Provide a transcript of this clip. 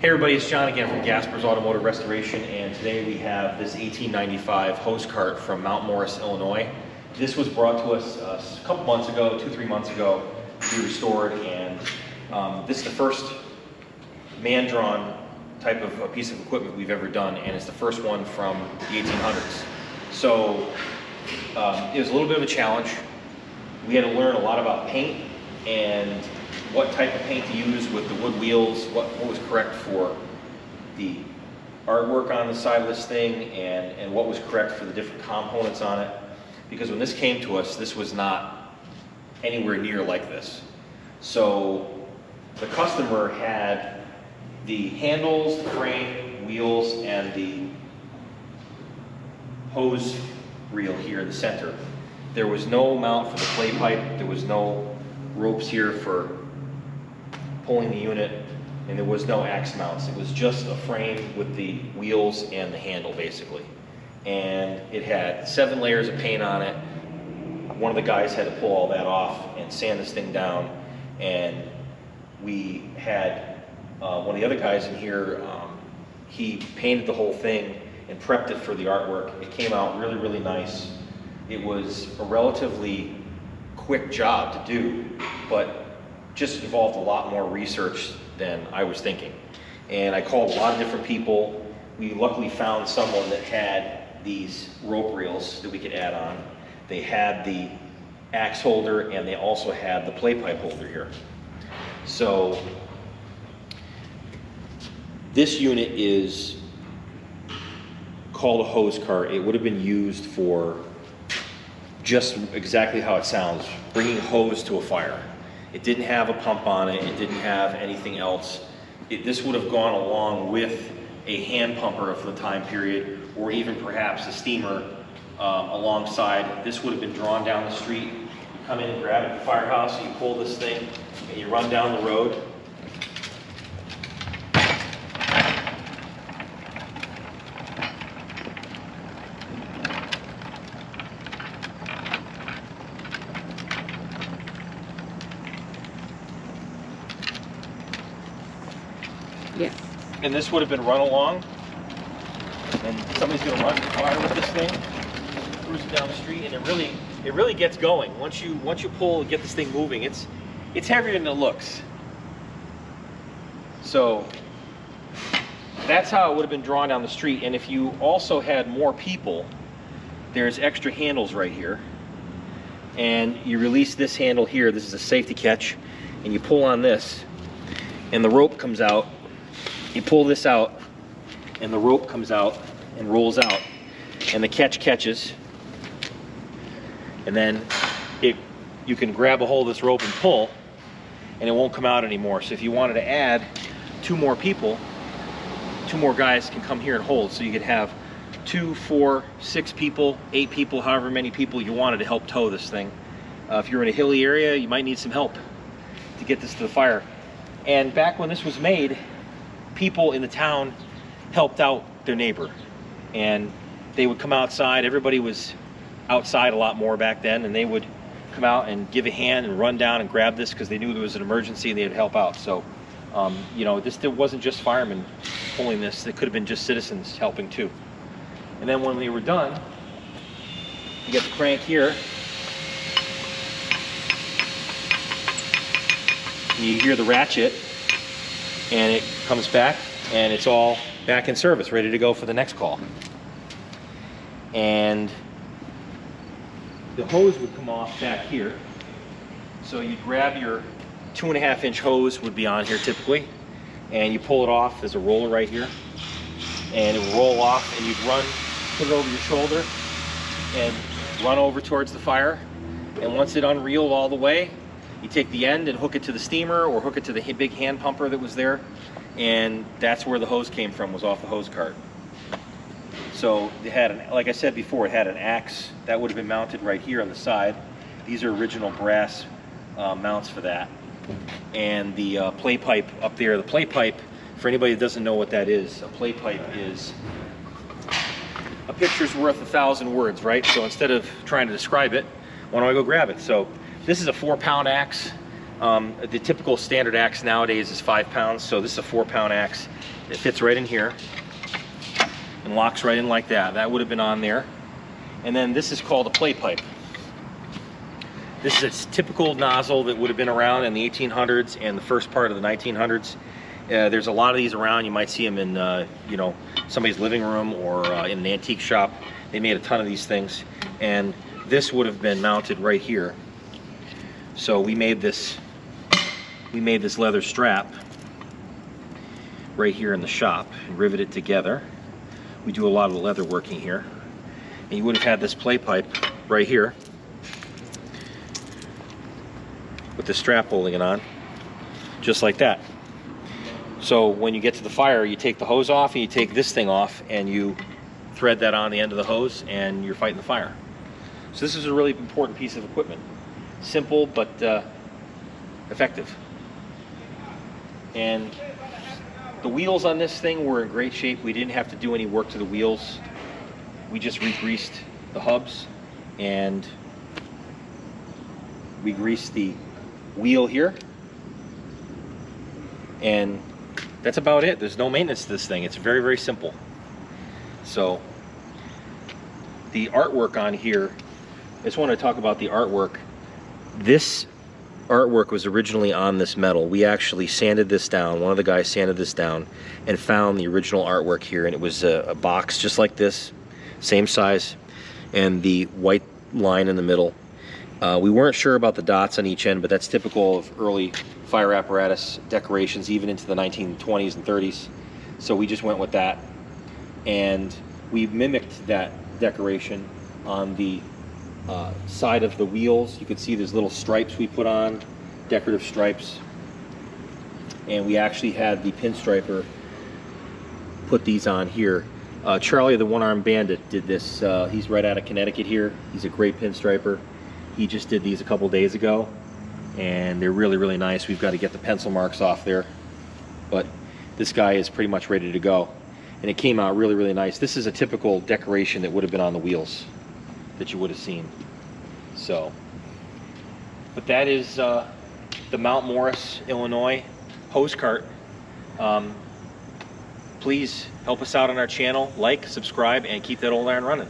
Hey everybody, it's John again from Gasper's Automotive Restoration, and today we have this 1895 hose cart from Mount Morris, Illinois. This was brought to us a couple months ago, 2-3 months ago, to be restored, and this is the first man-drawn type of a piece of equipment we've ever done, and it's the first one from the 1800s. So it was a little bit of a challenge. We had to learn a lot about paint and what type of paint to use with the wood wheels, what was correct for the artwork on the side of this thing, and what was correct for the different components on it. Because when this came to us, this was not anywhere near like this. So the customer had the handles, the frame, wheels, and the hose reel here in the center. There was no mount for the play pipe, there was no ropes here for pulling the unit, and there was no axe mounts. It was just a frame with the wheels and the handle basically. And it had 7 layers of paint on it. One of the guys had to pull all that off and sand this thing down, and we had one of the other guys in here, he painted the whole thing and prepped it for the artwork. It came out really, really nice. It was a relatively quick job to do, but just involved a lot more research than I was thinking. And I called a lot of different people. We luckily found someone that had these rope reels that we could add on. They had the axe holder, and they also had the play pipe holder here. So this unit is called a hose cart. It would have been used for just exactly how it sounds, bringing hose to a fire. It didn't have a pump on it, it didn't have anything else. This would have gone along with a hand pumper for the time period, or even perhaps a steamer alongside. This would have been drawn down the street. You come in and grab it at the firehouse, you pull this thing, and you run down the road. Yes. And this would have been run along, and somebody's going to run the fire with this thing, cruise it down the street, and it really gets going. Once you pull and get this thing moving, it's heavier than it looks. So that's how it would have been drawn down the street. And if you also had more people, there's extra handles right here, and you release this handle here. This is a safety catch, and you pull on this, and the rope comes out. You pull this out, and the rope comes out and rolls out, and the catch catches, and then you can grab a hold of this rope and pull, and it won't come out anymore. So if you wanted to add 2 more people, 2 more guys can come here and hold. So you could have 2, 4, 6 people, 8 people, however many people you wanted to help tow this thing. If you're in a hilly area, you might need some help to get this to the fire. And back when this was made, people in the town helped out their neighbor, and they would come outside. Everybody was outside a lot more back then, and they would come out and give a hand and run down and grab this because they knew there was an emergency and they'd help out. So you know, this wasn't just firemen pulling this. It could have been just citizens helping too. And then when we were done, you get the crank here, and you hear the ratchet, and it comes back, and it's all back in service, ready to go for the next call. And the hose would come off back here. So you'd grab your 2.5-inch hose, would be on here typically, and you pull it off. There's a roller right here, and it would roll off, and you'd put it over your shoulder and run over towards the fire. And once it unreeled all the way, you take the end and hook it to the steamer or hook it to the big hand pumper that was there, and that's where the hose came from, was off the hose cart. So it had, like I said before, it had an axe that would have been mounted right here on the side. These are original brass mounts for that. And the play pipe up there, the play pipe, for anybody that doesn't know what that is, a play pipe is a picture's worth 1,000 words, right? So instead of trying to describe it, why don't I go grab it? So this is a 4-pound axe. The typical standard axe nowadays is 5 pounds, so this is a 4-pound axe. It fits right in here and locks right in like that. That would have been on there. And then this is called a play pipe. This is a typical nozzle that would have been around in the 1800s and the first part of the 1900s. There's a lot of these around. You might see them in you know, somebody's living room or in an antique shop. They made a ton of these things, and this would have been mounted right here. So we made this leather strap right here in the shop and rivet it together. We do a lot of the leather working here. And you would have had this play pipe right here with the strap holding it on, just like that. So when you get to the fire, you take the hose off and you take this thing off and you thread that on the end of the hose and you're fighting the fire. So this is a really important piece of equipment. Simple but effective. And the wheels on this thing were in great shape. We didn't have to do any work to the wheels. We just re-greased the hubs and we greased the wheel here, and that's about it. There's no maintenance to this thing. It's very, very simple. So the artwork on here, I just want to talk about the artwork. This artwork was originally on this metal. We actually sanded this down. One of the guys sanded this down and found the original artwork here, and it was a box just like this, same size, and the white line in the middle. We weren't sure about the dots on each end, but that's typical of early fire apparatus decorations, even into the 1920s and 30s. So we just went with that, and we mimicked that decoration on the side of the wheels. You can see there's little stripes we put on, decorative stripes, and we actually had the pinstriper put these on here. Charlie, the One-Armed Bandit, did this. He's right out of Connecticut here. He's a great pinstriper. He just did these a couple days ago, and they're really, really nice. We've got to get the pencil marks off there, but this guy is pretty much ready to go, and it came out really, really nice. This is a typical decoration that would have been on the wheels that you would have seen. So, but that is the Mount Morris, Illinois hose cart. Please help us out on our channel, like, subscribe, and keep that old iron running.